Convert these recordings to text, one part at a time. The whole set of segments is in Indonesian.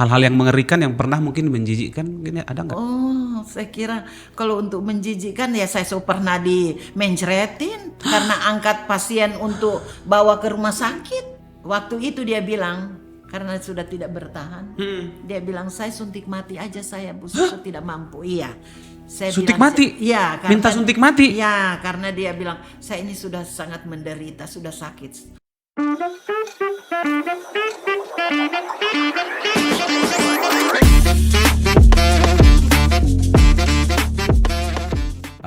hal-hal yang mengerikan yang pernah mungkin menjijikkan, gini ada nggak? Oh, saya kira kalau untuk menjijikkan ya saya pernah dimencretin karena angkat pasien untuk bawa ke rumah sakit. Waktu itu dia bilang karena sudah tidak bertahan, dia bilang saya suntik mati aja saya Bu Susu tidak mampu. Iya, saya Suntik bilang, mati? iya, Minta suntik mati? Iya, karena dia bilang saya ini sudah sangat menderita, sudah sakit.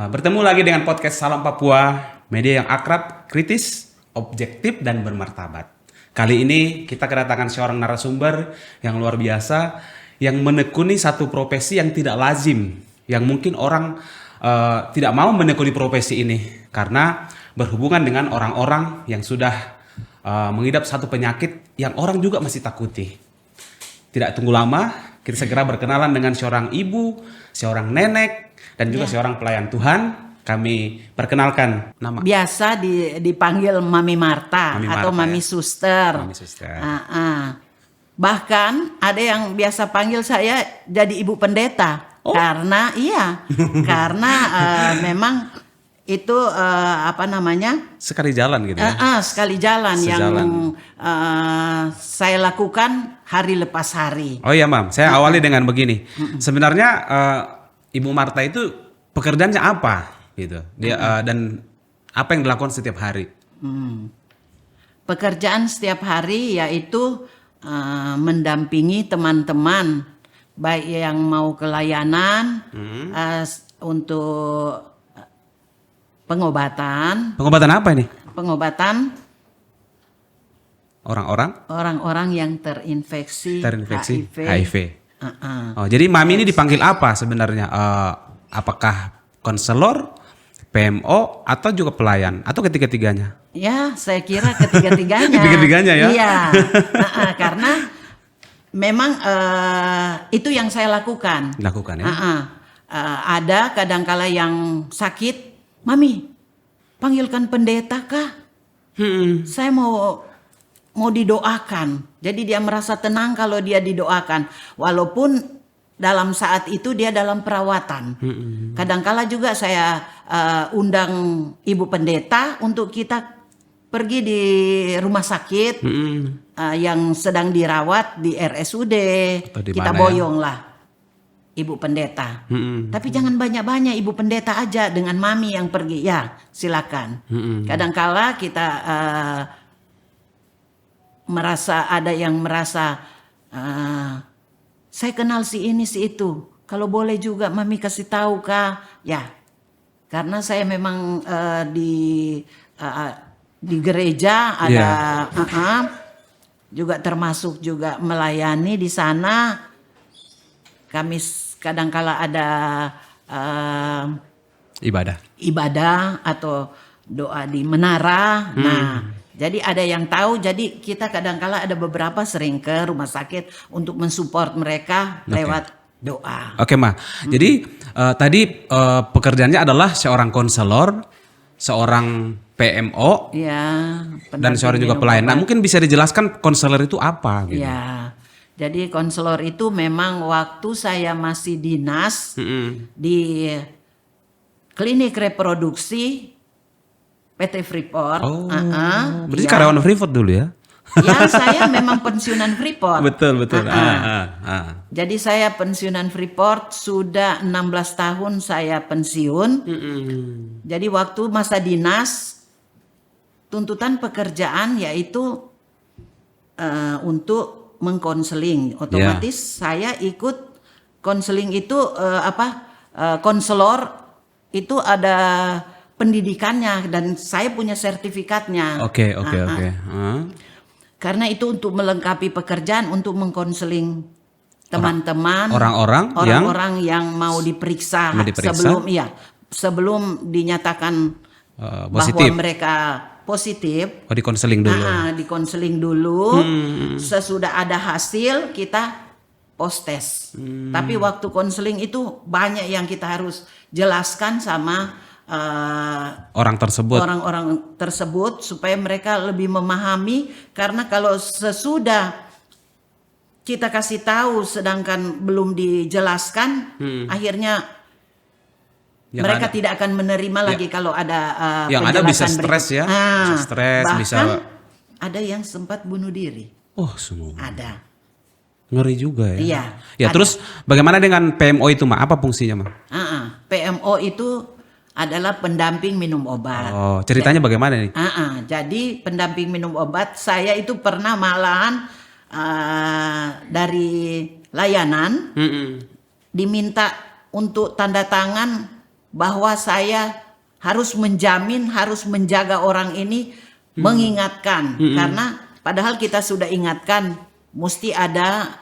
Bertemu lagi dengan podcast Salam Papua, media yang akrab, kritis, objektif, dan bermartabat. Kali ini kita kedatangan seorang narasumber yang luar biasa, yang menekuni satu profesi yang tidak lazim, yang mungkin orang tidak mau menekuni profesi ini, karena berhubungan dengan orang-orang yang sudah mengidap satu penyakit yang orang juga masih takuti. Tidak tunggu lama, kita segera berkenalan dengan seorang ibu, seorang nenek, dan juga seorang pelayan Tuhan. Kami perkenalkan nama. Biasa dipanggil Mami Marta Mami atau Marta, Mami ya. Suster. Mami Suster. Bahkan ada yang biasa panggil saya jadi Ibu Pendeta. Karena memang itu Sekali jalan gitu ya. sekali jalan Sejalan. yang saya lakukan hari lepas hari. Oh iya Mam, saya awali dengan begini. Sebenarnya Ibu Marta itu pekerjaannya apa gitu? Dia dan apa yang dilakukan setiap hari? Pekerjaan setiap hari yaitu mendampingi teman-teman baik yang mau ke layanan untuk pengobatan. Pengobatan apa ini? Pengobatan Orang-orang yang terinfeksi HIV. HIV. Oh, jadi Mami ini dipanggil apa sebenarnya? Apakah konselor, PMO, atau juga pelayan, atau ketiga-tiganya? Ya, saya kira ketiga-tiganya. Ketiga-tiganya ya? Iya, karena memang itu yang saya lakukan. Dilakukan ya? Ada kadangkala yang sakit, Mami, panggilkan pendeta kah? Saya mau didoakan. Jadi dia merasa tenang kalau dia didoakan, walaupun dalam saat itu dia dalam perawatan. Kadangkala juga saya undang ibu pendeta untuk kita pergi di rumah sakit yang sedang dirawat di RSUD. Kita boyong lah ibu pendeta. Tapi jangan banyak-banyak, ibu pendeta aja dengan Mami yang pergi. Ya, silakan. Kadangkala kita ada yang merasa saya kenal si ini si itu. Kalau boleh juga Mami kasih tahu kah? Ya, karena saya memang di gereja ada juga termasuk juga melayani di sana. Kami kadangkala ada ibadah atau doa di menara. Nah, jadi ada yang tahu, jadi kita kadangkala ada beberapa sering ke rumah sakit untuk mensupport mereka lewat doa. Oke, Ma. Jadi tadi pekerjaannya adalah seorang konselor, seorang PMO, dan seorang juga pelayan. Nah, mungkin bisa dijelaskan konselor itu apa gitu? Ya. Jadi konselor itu memang waktu saya masih dinas di klinik reproduksi PT Freeport. Berarti karyawan Freeport dulu ya? Ya, saya memang pensiunan Freeport. Betul. Jadi saya pensiunan Freeport sudah 16 tahun saya pensiun. Jadi waktu masa dinas tuntutan pekerjaan yaitu untuk mengkonseling. Otomatis saya ikut konseling itu konselor itu ada pendidikannya dan saya punya sertifikatnya. Oke. Karena itu untuk melengkapi pekerjaan untuk mengkonseling teman-teman orang-orang yang mau diperiksa, sebelum dinyatakan bahwa mereka positif. Dikonseling dulu. Dikonseling dulu. Sesudah ada hasil kita post test. Tapi waktu konseling itu banyak yang kita harus jelaskan sama orang-orang tersebut supaya mereka lebih memahami, karena kalau sesudah kita kasih tahu sedangkan belum dijelaskan, akhirnya Yang mereka ada- tidak akan menerima lagi kalau ada yang ada bisa penjelasan stres berikut. ya, bisa stres, bahkan bisa. ada yang sempat bunuh diri. Oh, semua. Ada. Ngeri juga ya. Iya, Ya, ada. terus bagaimana dengan PMO itu, Ma? Apa fungsinya, Ma? PMO itu adalah pendamping minum obat. Oh, ceritanya bagaimana nih? Jadi pendamping minum obat, saya itu pernah malahan dari layanan diminta untuk tanda tangan bahwa saya harus menjamin, harus menjaga orang ini, mengingatkan. Karena padahal kita sudah ingatkan, mesti ada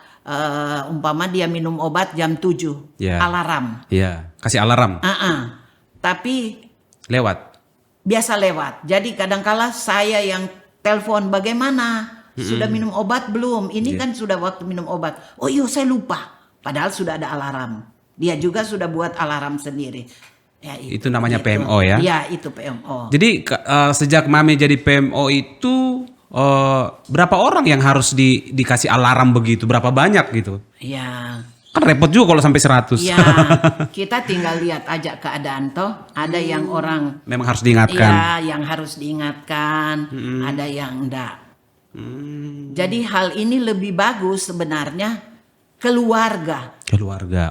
umpama dia minum obat jam 7, Ya. alarm. Iya, kasih alarm. Tapi Lewat. biasa lewat. Jadi kadangkala saya yang telepon, bagaimana? Sudah minum obat belum? Ini kan sudah waktu minum obat. Oh iya, saya lupa. Padahal sudah ada alarm. Dia juga sudah buat alarm sendiri. Ya, Itu namanya PMO ya? Iya, itu PMO. Jadi sejak Mami jadi PMO itu berapa orang yang harus dikasih alarm begitu? Berapa banyak gitu? Iya. Kan repot juga kalau sampai 100. Ya, kita tinggal lihat aja keadaan toh. Ada yang orang Memang harus diingatkan. iya, yang harus diingatkan, ada yang enggak. Jadi hal ini lebih bagus sebenarnya keluarga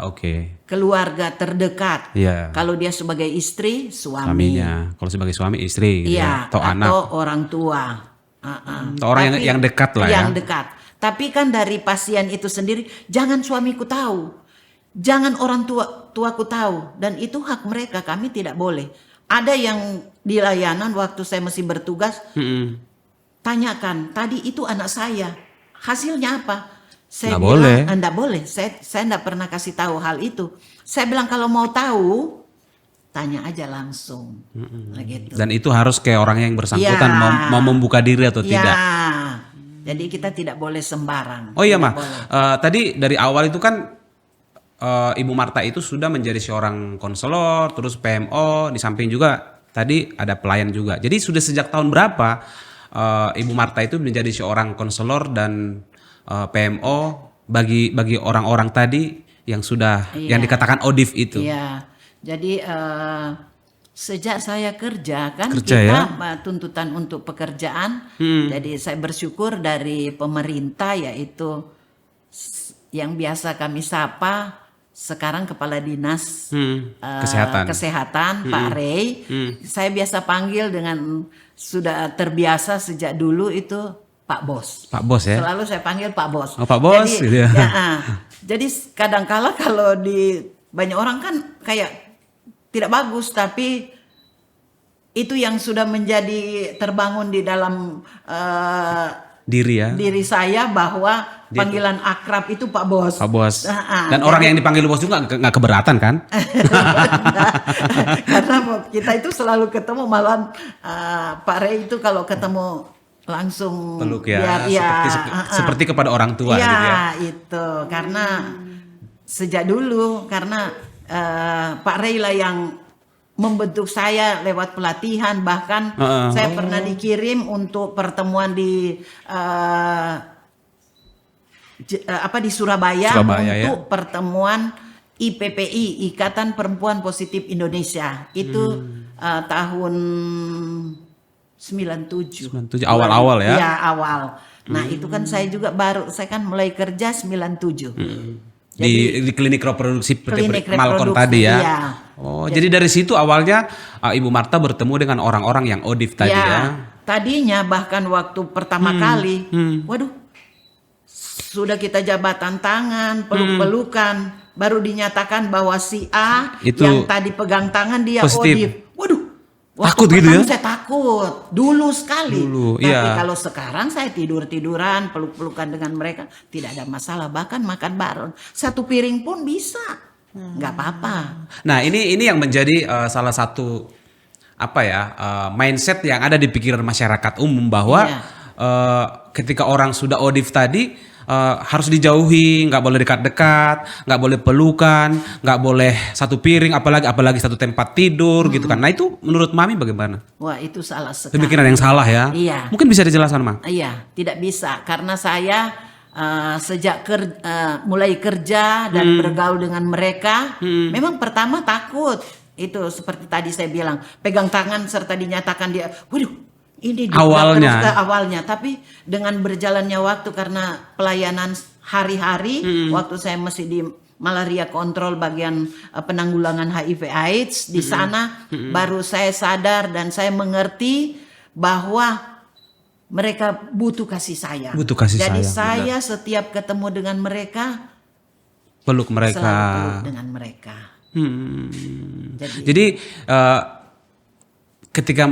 Oke. keluarga terdekat. Iya. Kalau dia sebagai istri, suami, Suaminya. Kalau sebagai suami istri gitu iya, ya. Atau anak. orang tua. Atau orang Tapi- yang dekat lah ya. Yang dekat. Tapi kan dari pasien itu sendiri, jangan suamiku tahu, jangan orang tuaku tahu, dan itu hak mereka, kami tidak boleh. Ada yang di layanan waktu saya masih bertugas, tanyakan, tadi itu anak saya, hasilnya apa? Saya Nggak bilang, boleh. Enggak boleh, saya enggak pernah kasih tahu hal itu. Saya bilang kalau mau tahu, tanya aja langsung. Nah, gitu. Dan itu harus kayak orang yang bersangkutan Ya. mau membuka diri atau Ya, tidak. jadi kita tidak boleh sembarang. Oh iya, Tidak Ma. boleh. Tadi dari awal itu kan Ibu Marta itu sudah menjadi seorang konselor, terus PMO, di samping juga tadi ada pelayan juga. Jadi sudah sejak tahun berapa Ibu Marta itu menjadi seorang konselor dan PMO bagi orang-orang tadi yang sudah Iya. yang dikatakan ODIF itu. Iya, jadi sejak saya kerja kan Kerja, kita ya? tuntutan untuk pekerjaan. Jadi saya bersyukur dari pemerintah yaitu yang biasa kami sapa sekarang Kepala Dinas Kesehatan Pak Rey. Saya biasa panggil dengan sudah terbiasa sejak dulu itu Pak Bos. Pak Bos ya. Selalu saya panggil Pak Bos. Oh, Pak Bos, Jadi, gitu ya. jadi kadangkala kalau di banyak orang kan kayak tidak bagus, tapi itu yang sudah menjadi terbangun di dalam Diri ya. diri saya bahwa panggilan akrab itu Pak Bos. Pak Bos. Dan Jadi- orang yang dipanggil bos juga nggak keberatan kan? Karena kita itu selalu ketemu, malahan Pak Rey itu kalau ketemu langsung Peluk ya, biar seperti kepada orang tua iya, gitu ya. itu karena sejak dulu karena Pak Rey lah yang membentuk saya lewat pelatihan, bahkan saya pernah dikirim untuk pertemuan di di Surabaya, Surabaya, untuk pertemuan IPPI, Ikatan Perempuan Positif Indonesia. Itu tahun 97. 97, awal-awal ya? Iya, awal. Nah, itu kan saya juga saya kan mulai kerja 97. Di klinik reproduksi Klinik Malkon reproduksi, tadi ya. iya. Oh, jadi dari situ awalnya Ibu Marta bertemu dengan orang-orang yang ODIF tadi ya. Tadinya bahkan waktu pertama kali, waduh, sudah kita jabatan tangan, peluk-pelukan, baru dinyatakan bahwa si A Itu yang tadi pegang tangan dia positif. ODIF. Waduh, waktu Takut gitu pertama ya? saya takut, dulu sekali. Dulu, Tapi iya. kalau sekarang saya tidur-tiduran, peluk-pelukan dengan mereka, tidak ada masalah. Bahkan makan bareng, satu piring pun bisa, nggak apa-apa. Nah, ini yang menjadi salah satu mindset yang ada di pikiran masyarakat umum bahwa Iya. ketika orang sudah ODIF tadi harus dijauhi, nggak boleh dekat-dekat, nggak boleh pelukan, nggak boleh satu piring, apalagi satu tempat tidur gitu kan. Nah, itu menurut Mami bagaimana? Wah, itu salah sekali. Pemikiran yang salah ya? Iya. Mungkin bisa dijelaskan, Ma? Iya, tidak bisa karena saya sejak mulai kerja dan bergaul dengan mereka, memang pertama takut. Itu seperti tadi saya bilang, pegang tangan serta dinyatakan dia, waduh, ini awalnya. terus ke awalnya. Tapi dengan berjalannya waktu karena pelayanan hari-hari, waktu saya masih di malaria kontrol bagian penanggulangan HIV/AIDS di sana, baru saya sadar dan saya mengerti bahwa mereka butuh kasih sayang. Butuh kasih Jadi sayang, saya setiap ketemu dengan mereka, peluk mereka. selalu peluk dengan mereka. Jadi ketika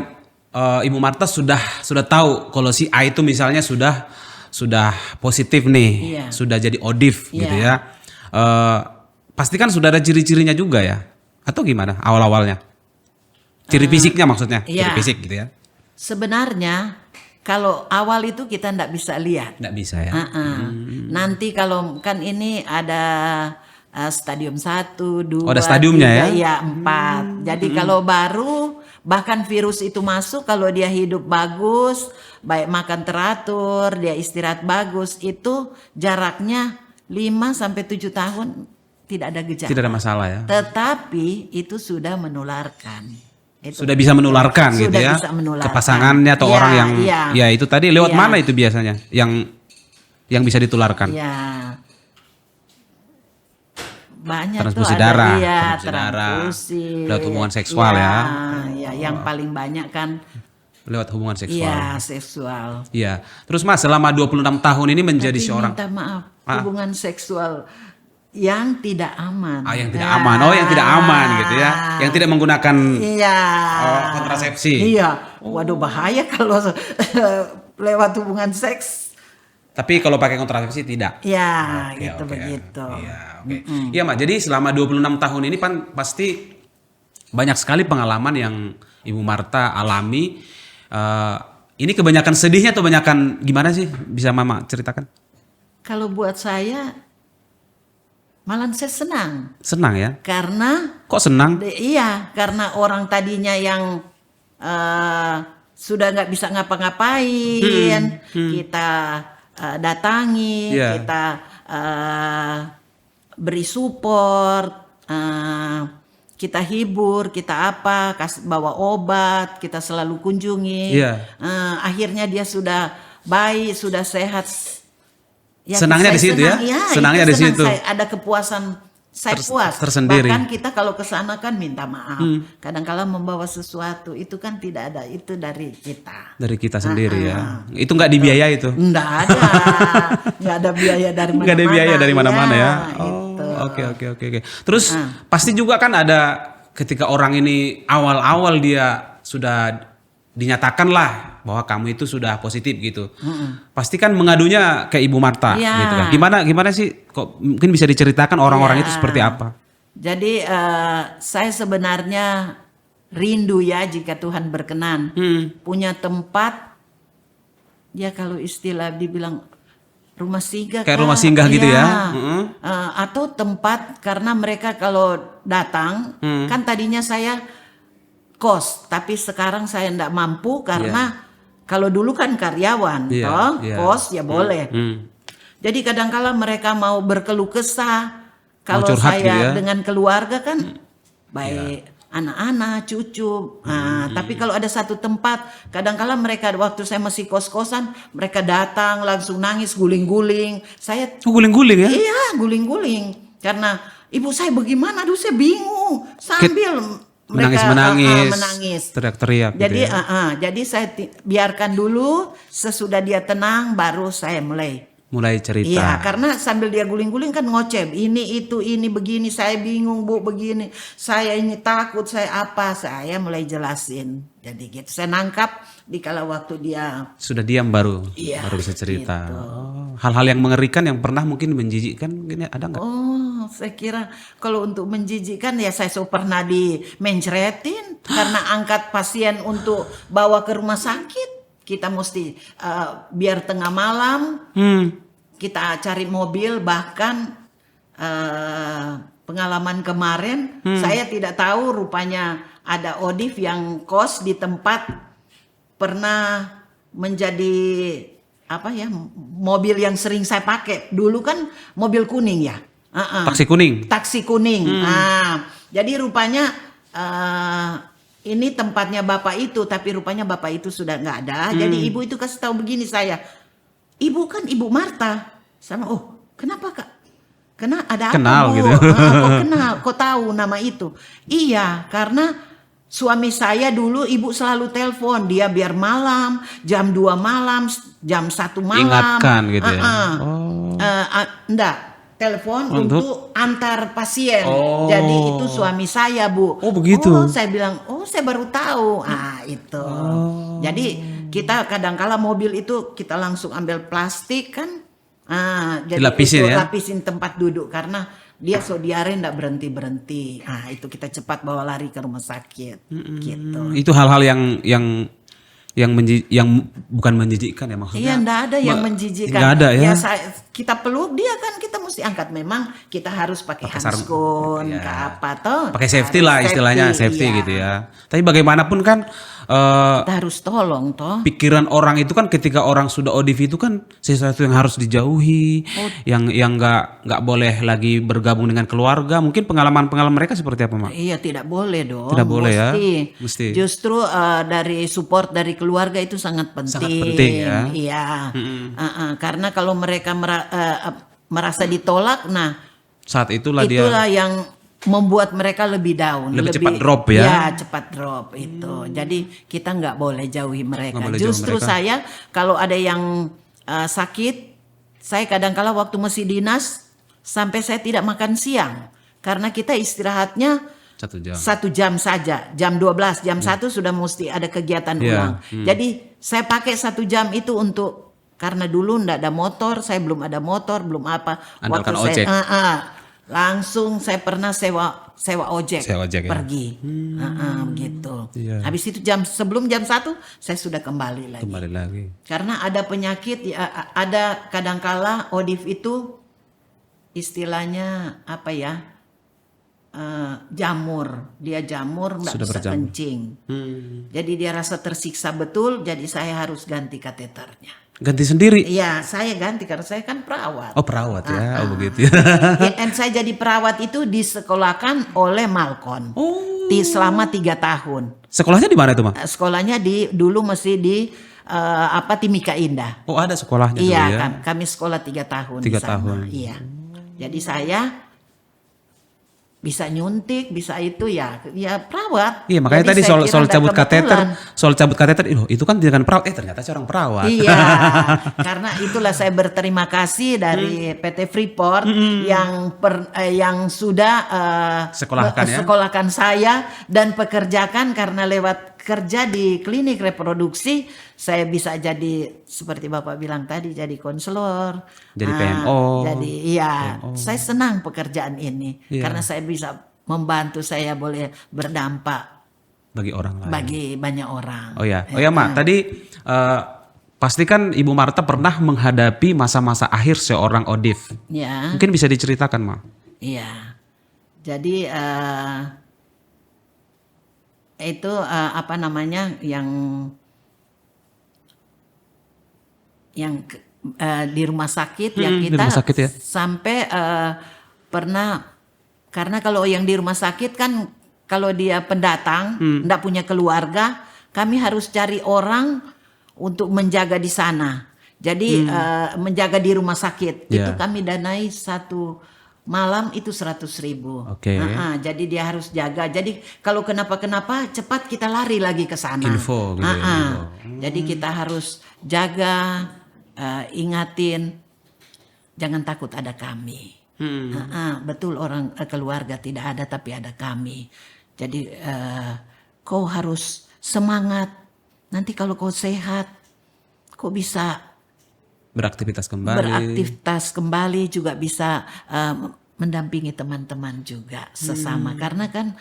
Ibu Marta sudah tahu kalau si A itu misalnya sudah positif nih, Iya. sudah jadi ODIF gitu Iya. ya. Pasti kan sudah ada ciri-cirinya juga ya, atau gimana awal-awalnya? Ciri fisiknya maksudnya, ciri iya. fisik gitu ya? Sebenarnya kalau awal itu kita nggak bisa lihat. Nggak bisa ya? Nanti kalau kan ini ada stadium 1, 2, Oh, ada stadiumnya 3, ya? 4. Jadi kalau baru bahkan virus itu masuk, kalau dia hidup bagus, baik makan teratur, dia istirahat bagus, itu jaraknya 5 sampai 7 tahun tidak ada gejala. Tidak ada masalah ya? Tetapi itu sudah menularkan. Itu Sudah bisa menularkan gitu sudah ya? bisa menularkan. Ke pasangannya atau Iya, orang yang iya. ya itu tadi lewat Iya. mana itu biasanya yang bisa ditularkan? Ya, banyak Transfusi tuh ada darah, iya, transfusi darah, transfusi. lewat hubungan seksual ya. Ya, yang paling banyak kan Lewat hubungan seksual. iya seksual. Iya. Terus Mas selama 26 tahun ini menjadi Tapi seorang minta maaf, hubungan seksual yang tidak aman. yang tidak aman. Oh, yang tidak aman gitu ya. Yang tidak menggunakan Iya. kontrasepsi. Iya. Waduh, bahaya kalau lewat hubungan seks. Tapi kalau pakai kontrasepsi tidak. Ya, Oke, gitu oke. begitu. Iya, oke. Iya, Mak. Jadi selama 26 tahun ini kan pasti banyak sekali pengalaman yang Ibu Marta alami. Ini kebanyakan sedihnya atau kebanyakan gimana sih? Bisa Mama ceritakan? Kalau buat saya malah saya senang Senang ya? karena Kok senang? iya, karena orang tadinya yang sudah nggak bisa ngapa-ngapain, kita datangi, Iya. kita beri support, kita hibur, kita apa, bawa obat, kita selalu kunjungi. Iya. Akhirnya dia sudah baik, sudah sehat. Ya, Senangnya saya di situ ya? senang, ya? Senangnya itu di senang. situ. Saya ada kepuasan, saya puas. tersendiri. Bahkan kita kalau ke sana kan minta maaf. Kadang-kala membawa sesuatu itu kan tidak ada, itu dari kita. Dari kita sendiri ya. Itu nggak dibiayai itu? Enggak ada. Enggak ada biaya dari mana-mana. Nggak ada biaya dari mana-mana ya? Itu. Oke. Terus pasti juga kan ada ketika orang ini awal-awal dia sudah dinyatakan lah bahwa kamu itu sudah positif gitu. Pasti kan mengadunya ke Ibu Marta Iya. gitu kan. Gimana sih kok mungkin bisa diceritakan orang-orang Iya. itu seperti apa? Jadi saya sebenarnya rindu ya jika Tuhan berkenan punya tempat, ya kalau istilah dibilang rumah singgah, Kayak rumah singgah gitu ya? Atau tempat, karena mereka kalau datang kan tadinya saya kos, tapi sekarang saya tidak mampu karena kalau dulu kan karyawan, Iya, toh iya. kos ya boleh. Jadi kadangkala mereka mau berkeluh kesah, kalau curhat saya gitu ya? dengan keluarga kan baik anak-anak, cucu. Nah, tapi kalau ada satu tempat, kadangkala mereka waktu saya masih kos-kosan, mereka datang langsung nangis guling-guling. Saya Oh, guling-guling ya? iya guling-guling karena ibu saya bagaimana, aduh saya bingung sambil mereka menangis. Teriak-teriak gitu Jadi ya. jadi saya biarkan dulu, sesudah dia tenang baru saya mulai cerita. Iya, karena sambil dia guling-guling kan ngoceh, ini itu, ini begini, saya bingung Bu begini, saya ini takut, saya mulai jelasin. Jadi gitu, saya nangkap di kala waktu dia Sudah diam baru bisa cerita. gitu. Oh, hal-hal yang mengerikan yang pernah mungkin menjijikkan mungkin ada nggak? Oh, saya kira kalau untuk menjijikkan ya saya pernah dimencretin karena angkat pasien untuk bawa ke rumah sakit. Kita mesti biar tengah malam kita cari mobil, bahkan pengalaman kemarin saya tidak tahu rupanya ada ODIF yang kos di tempat pernah menjadi apa ya, mobil yang sering saya pakai. Dulu kan mobil kuning ya. Taksi kuning. Taksi kuning. Nah, jadi rupanya ini tempatnya bapak itu, tapi rupanya bapak itu sudah nggak ada. Jadi ibu itu kasih tahu begini saya, ibu kan Ibu Marta. Sama, oh kenapa kak? Kena ada apa Kenal Bu? gitu. Kok kenal? Kok tahu nama itu? Iya, karena suami saya dulu ibu selalu telepon dia biar malam, jam 2 malam, jam 1 malam. Ingatkan gitu ya. Enggak, telepon untuk antar pasien. Jadi itu suami saya, Bu. Oh, begitu. Oh, saya bilang, oh saya baru tahu. Itu. Jadi kita kadangkala mobil itu kita langsung ambil plastik kan. Jadi Dilapisin itu ya? lapisin tempat duduk karena dia diare ndak berhenti. Itu kita cepat bawa lari ke rumah sakit. Gitu. Itu hal-hal yang bukan menjijikkan ya maksudnya. Iya, ndak ada yang menjijikkan. Nggak ada ya. Kita peluk dia kan kita mesti angkat. Memang kita harus pakai handskon, ya. ke apa toh? Pakai safety lah istilahnya, safety iya. gitu ya. Tapi bagaimanapun kan Kita harus tolong toh. pikiran orang itu kan ketika orang sudah ODV itu kan sesuatu yang harus dijauhi, yang nggak boleh lagi bergabung dengan keluarga. Mungkin pengalaman mereka seperti apa, Mak? Iya, tidak boleh dong. Tidak boleh ya? Mesti. Mesti. Justru dari support dari keluarga itu sangat penting. Sangat penting ya. Iya. Karena kalau mereka merasa ditolak, nah Saat itulah yang membuat mereka lebih down, Lebih cepat drop ya? Ya, cepat drop itu. Jadi kita nggak boleh jauhi mereka. Nggak boleh jauhi Justru mereka. saya kalau ada yang sakit, saya kadang-kala waktu masih dinas sampai saya tidak makan siang karena kita istirahatnya 1 jam. 1 jam saja, jam 12, jam 1 sudah mesti ada kegiatan ulang. Jadi saya pakai 1 jam itu untuk, karena dulu ndak ada motor, saya belum ada motor, belum apa. Andalkan Waktu ojek. Langsung saya pernah sewa ojek, Sewa ojek ya? pergi, gitu. Iya. Habis itu sebelum jam 1 saya sudah kembali lagi. Kembali lagi. Karena ada penyakit, ada kadangkala ODIF itu istilahnya apa ya? Jamur, dia jamur nggak Sudah bisa berjamur. kencing. Jadi dia rasa tersiksa betul, jadi saya harus ganti kateternya. Ganti sendiri. Iya, saya ganti karena saya kan perawat. Oh, perawat ya. Oh, begitu ya. Dan saya jadi perawat itu disekolahkan oleh Malkon. Selama 3 tahun. Sekolahnya di mana itu, Mak? Sekolahnya dulu masih di Timika Indah. Oh, ada sekolahnya Iya, dulu ya. kami sekolah 3 tahun 3 di sana. tahun. Iya. Jadi saya bisa nyuntik, bisa itu ya perawat. Iya, makanya tadi Jadi saya soal kira cabut ada kebetulan. soal cabut kateter, itu kan dengan perawat. Ternyata seorang perawat. Iya, karena itulah saya berterima kasih dari PT Freeport yang sudah sekolahkan saya dan pekerjakan, karena lewat kerja di klinik reproduksi saya bisa jadi seperti Bapak bilang tadi, jadi konselor, Jadi PMO. Jadi saya senang pekerjaan ini karena saya bisa membantu, saya boleh berdampak Bagi orang lain. bagi banyak orang. Oh ya, Mak. Tadi pasti kan Ibu Marta pernah menghadapi masa-masa akhir seorang ODIF. Ya. Mungkin bisa diceritakan, Mak. Iya. Jadi itu apa namanya yang di rumah sakit ya, di kita rumah sakit ya. sampai pernah, karena kalau yang di rumah sakit kan kalau dia pendatang enggak punya keluarga, kami harus cari orang untuk menjaga di sana. Jadi menjaga di rumah sakit itu kami danai 1 malam itu 100.000. Oke. Jadi dia harus jaga. Jadi kalau kenapa-kenapa cepat kita lari lagi ke sana. Info gitu ya, info. Jadi kita harus jaga, ingatin, jangan takut, ada kami. Betul, orang keluarga tidak ada tapi ada kami. Jadi kau harus semangat. Nanti kalau kau sehat, kau bisa Beraktivitas kembali. juga bisa mendampingi teman-teman juga sesama, karena kan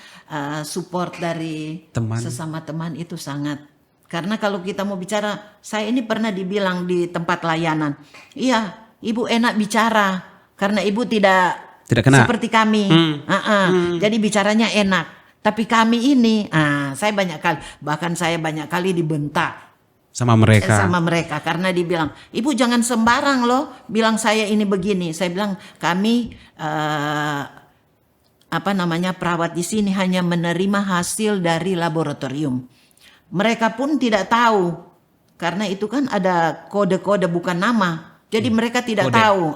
support dari Teman. sesama teman itu sangat, karena kalau kita mau bicara, saya ini pernah dibilang di tempat layanan, iya ibu enak bicara karena ibu tidak kena. seperti kami, jadi bicaranya enak, tapi kami ini saya banyak kali dibentak sama mereka. Sama mereka karena dibilang, ibu jangan sembarang loh bilang saya ini begini. Saya bilang kami perawat di sini hanya menerima hasil dari laboratorium. Mereka pun tidak tahu karena itu kan ada kode-kode bukan nama. Jadi mereka tidak Kode. tahu.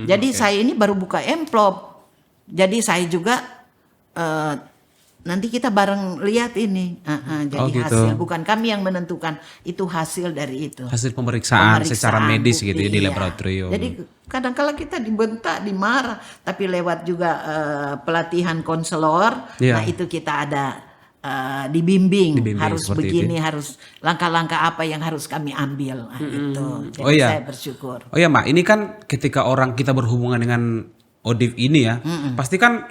Jadi oke. saya ini baru buka amplop. Jadi saya juga nanti kita bareng lihat ini. Jadi Oh, gitu. hasil bukan kami yang menentukan, itu hasil dari itu. Hasil pemeriksaan secara medis bukti, gitu ya di iya. laboratorium. Jadi kadang-kala kita dibentak, dimarah, tapi lewat juga pelatihan konselor. Iya. Nah itu kita ada dibimbing harus seperti begini, harus langkah-langkah apa yang harus kami ambil. Nah, itu. Jadi Oh, iya. saya bersyukur. Oh ya Mak, ini kan ketika orang kita berhubungan dengan ODIF ini ya, pasti kan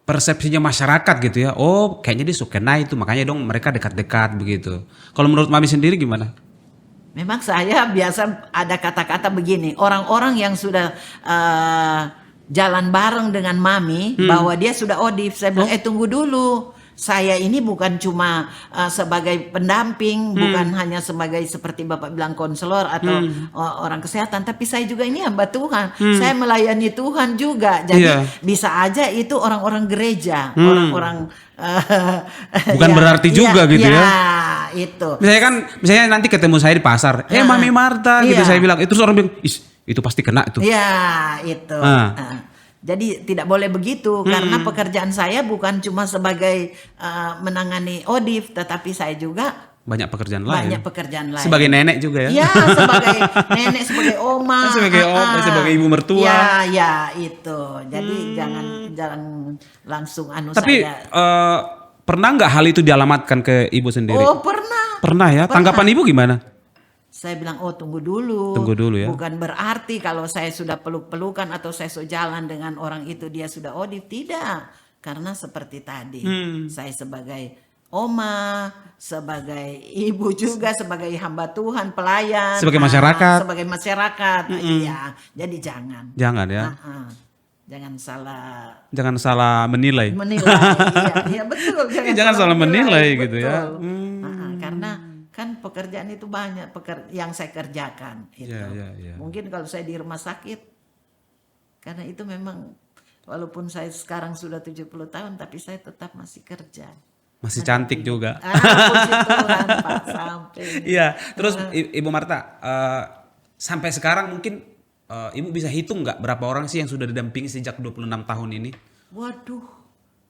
persepsinya masyarakat gitu ya. Oh, kayaknya dia suka itu, makanya dong mereka dekat-dekat begitu. Kalau menurut Mami sendiri gimana? Memang saya biasa ada kata-kata begini, orang-orang yang sudah jalan bareng dengan Mami bahwa dia sudah ODIF, saya bilang tunggu dulu. Saya ini bukan cuma sebagai pendamping, bukan hanya sebagai seperti Bapak bilang konselor atau orang kesehatan, tapi saya juga ini hamba Tuhan. Saya melayani Tuhan juga. Jadi Iya. bisa aja itu orang-orang gereja, orang-orang Bukan berarti juga gitu ya. Itu. Misalnya nanti ketemu saya di pasar, Mami Marta gitu, Iya. saya bilang, itu orang bilang, itu pasti kena itu. Ya, itu. Jadi tidak boleh begitu karena pekerjaan saya bukan cuma sebagai menangani ODIF, tetapi saya juga Banyak pekerjaan lain. banyak pekerjaan lain. Sebagai nenek juga ya. Ya, sebagai nenek, sebagai oma, Sebagai oma, sebagai ibu mertua. Ya, itu. Jadi jangan langsung Tapi saya. pernah nggak hal itu dialamatkan ke ibu sendiri? Oh, pernah. Pernah ya. Tanggapan ibu gimana? Saya bilang, tunggu dulu. Tunggu dulu ya. Bukan berarti kalau saya sudah peluk-pelukan atau saya sejalan dengan orang itu dia sudah ODIF. Tidak. Karena seperti tadi, saya sebagai oma, sebagai ibu juga, sebagai hamba Tuhan, pelayan. Sebagai masyarakat. Sebagai masyarakat. Iya, jadi jangan. Jangan ya. Jangan salah menilai. iya betul. Jangan salah menilai gitu ya. Karena kan pekerjaan itu banyak yang saya kerjakan itu. Ya. Mungkin kalau saya di rumah sakit, karena itu memang walaupun saya sekarang sudah 70 tahun, tapi saya tetap masih kerja. Masih cantik juga. Puji Tuhan, Pak, sampai. Iya, terus Ibu Marta, sampai sekarang mungkin Ibu bisa hitung nggak berapa orang sih yang sudah didampingi sejak 26 tahun ini? Waduh,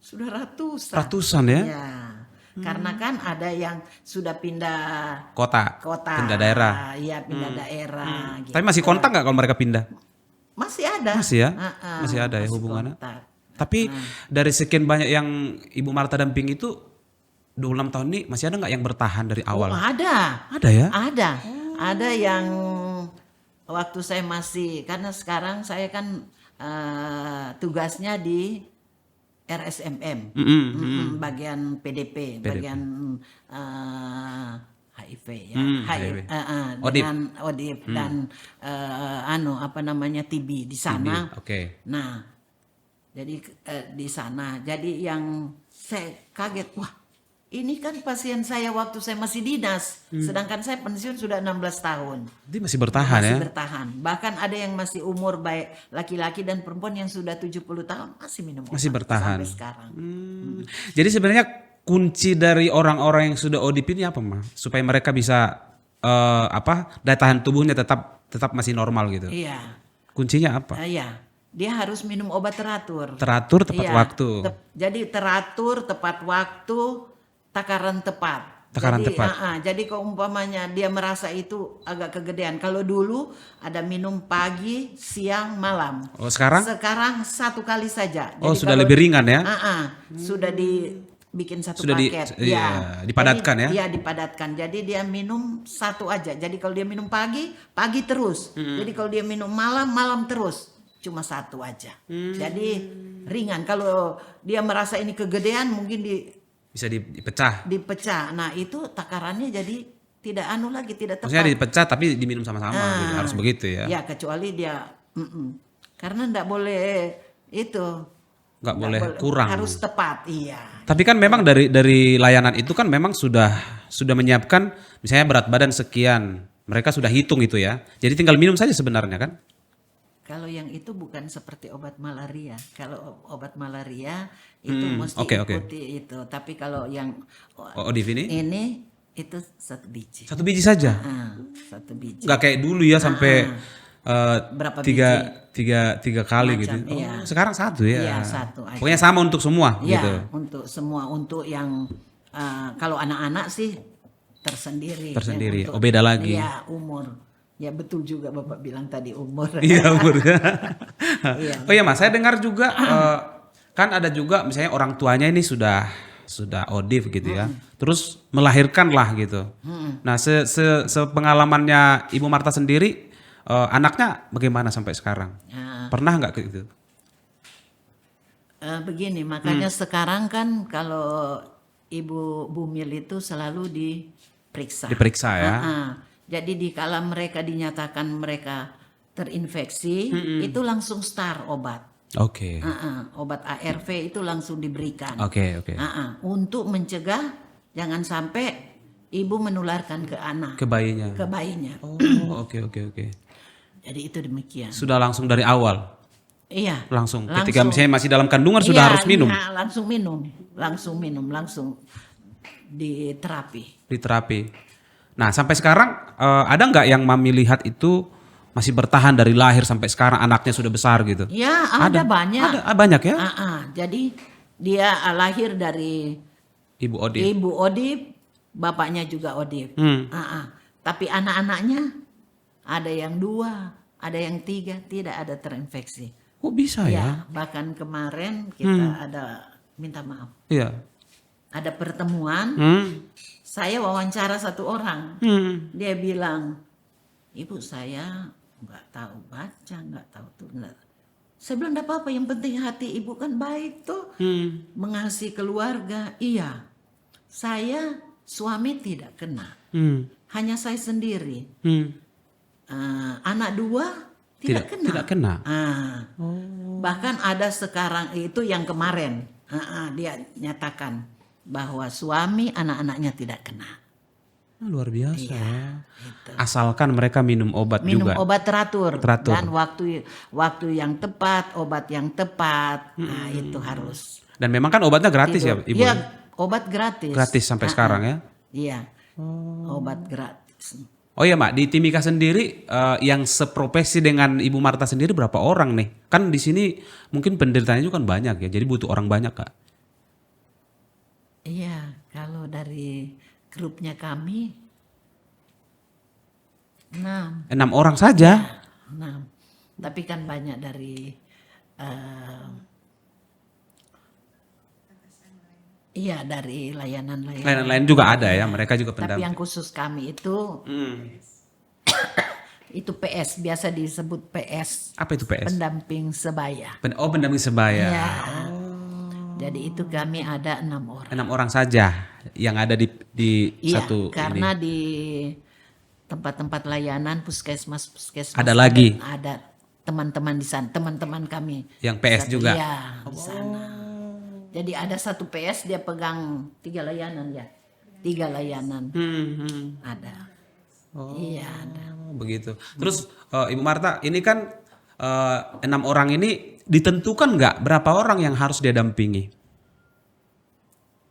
sudah ratusan. Ratusan ya? Ya. Karena kan ada yang sudah pindah Kota, pindah daerah. Iya, pindah daerah. Gitu. Tapi masih kontak nggak kalau mereka pindah? Masih ada. Masih ya? Masih ada ya hubungannya? Kontak. Tapi dari sekian banyak yang Ibu Marta damping itu 26 tahun ini masih ada nggak yang bertahan dari awal? Oh, ada. Ada ya? Ada. Ada yang waktu saya masih, karena sekarang saya kan tugasnya di RSMM, bagian PDP, bagian HIV ya, HIV. dengan ODIF dan TB di sana. Oke. Nah, jadi di sana, jadi yang saya kaget, wah ini kan pasien saya waktu saya masih dinas, sedangkan saya pensiun sudah 16 tahun. Dia masih bertahan Masih ya? bertahan. Bahkan ada yang masih umur baik laki-laki dan perempuan yang sudah 70 tahun masih minum obat. Masih bertahan. Sampai sekarang. Jadi sebenarnya kunci dari orang-orang yang sudah ODP ini apa, Ma? Supaya mereka bisa daya tahan tubuhnya tetap masih normal gitu. Iya. Kuncinya apa? Iya. Dia harus minum obat teratur. Teratur tepat Iya. waktu. Jadi teratur, tepat waktu, takaran tepat. Takaran Jadi, tepat. Jadi kalau umpamanya dia merasa itu agak kegedean. Kalau dulu ada minum pagi, siang, malam. Oh, sekarang? Sekarang satu kali saja. Oh, Jadi sudah kalau- lebih ringan ya? Sudah dibikin satu Sudah paket. dipadatkan ya? Iya, dipadatkan. Jadi dia minum satu aja. Jadi kalau dia minum pagi, pagi terus. Jadi kalau dia minum malam, malam terus. Cuma satu aja. Jadi ringan. Kalau dia merasa ini kegedean, mungkin Bisa dipecah. dipecah. Nah itu takarannya jadi tidak lagi, tidak tepat. Maksudnya dipecah tapi diminum sama-sama gitu. Harus begitu ya? Ya kecuali dia, karena nggak boleh itu. Nggak boleh kurang. Harus tepat, iya. Tapi kan memang dari layanan itu kan memang sudah sudah menyiapkan misalnya berat badan sekian. Mereka sudah hitung itu ya. Jadi tinggal minum saja sebenarnya kan? Kalau yang itu bukan seperti obat malaria. Kalau obat malaria itu mesti oke. ikuti itu. Tapi kalau yang ODIF ini itu 1 biji. 1 biji saja. 1 biji. Nggak kayak dulu ya sampai Berapa tiga kali Macam, gitu. iya. Sekarang 1 ya. Iya, 1 aja. Pokoknya sama untuk semua Ya, gitu. untuk semua, untuk yang kalau anak-anak sih tersendiri. Tersendiri. Untuk, Oh, beda lagi. Ya, umur. Ya betul juga Bapak bilang tadi umur. Iya umur. Iya. Oh iya Mas, saya dengar juga kan ada juga misalnya orang tuanya ini sudah ODIF gitu ya. Terus melahirkan lah gitu. Nah, sepengalamannya Ibu Marta sendiri anaknya bagaimana sampai sekarang? Nah, Pernah nggak kayak gitu? begini, makanya sekarang kan kalau Ibu Bumil itu selalu diperiksa. Diperiksa ya. Jadi dikala mereka dinyatakan mereka terinfeksi, itu langsung start obat. Oke. Obat ARV itu langsung diberikan. Oke. Untuk mencegah jangan sampai ibu menularkan ke anak, Ke bayinya. ke bayinya. Oh, oke. Jadi itu demikian. Sudah langsung dari awal. Iya. Langsung. Ketika misalnya masih dalam kandungan sudah harus minum. Iya, langsung minum, langsung diterapi. Diterapi. Nah sampai sekarang ada nggak yang Mami lihat itu masih bertahan dari lahir sampai sekarang anaknya sudah besar gitu? Ya, ada banyak. Ada banyak ya? Jadi dia lahir dari Ibu ODIF. ibu ODIF, bapaknya juga ODIF. Tapi anak-anaknya ada yang 2, ada yang 3 tidak ada terinfeksi. Kok bisa ya? Bahkan kemarin kita ada minta maaf. Iya. Ada pertemuan, saya wawancara 1 orang. Dia bilang, ibu saya nggak tahu baca, nggak tahu tulis. Saya bilang, enggak apa-apa, yang penting hati ibu kan baik tuh. Mengasihi keluarga, iya. Saya, suami tidak kena. Hanya saya sendiri. Anak 2 tidak kena. Tidak kena. Bahkan ada sekarang itu yang kemarin, dia nyatakan bahwa suami anak-anaknya tidak kena. Luar biasa ya. Gitu. Asalkan mereka minum obat Minum juga. obat teratur. Teratur. Dan waktu yang tepat, obat yang tepat. Nah, itu harus. Dan memang kan obatnya gratis tidur. ya Ibu? Iya, obat gratis. Gratis sampai sekarang ya? Iya. Obat gratis. Oh iya Mak, di Timika sendiri yang seprofesi dengan Ibu Marta sendiri berapa orang nih? Kan di sini mungkin penderitanya juga kan banyak ya, jadi butuh orang banyak Kak. Iya, kalau dari grupnya kami 6. 6 orang saja? 6. Tapi kan banyak dari iya, dari layanan-layanan. Lain-lain juga ada ya, mereka juga Tapi pendamping. yang khusus kami itu itu PS, biasa disebut PS. Apa itu PS? Pendamping sebaya. Pendamping sebaya. Ya. Jadi itu kami ada 6 orang. 6 orang saja yang ada di Iya, satu karena ini. di tempat-tempat layanan puskesmas Ada lagi? Ada teman-teman di sana, teman-teman kami. Yang PS juga? Iya, di sana. Jadi ada 1 PS dia pegang 3 layanan ya. 3 layanan. Ada. Iya, ada. Begitu. Terus Ibu Marta, ini kan 6 orang ini ditentukan nggak berapa orang yang harus dia dampingi?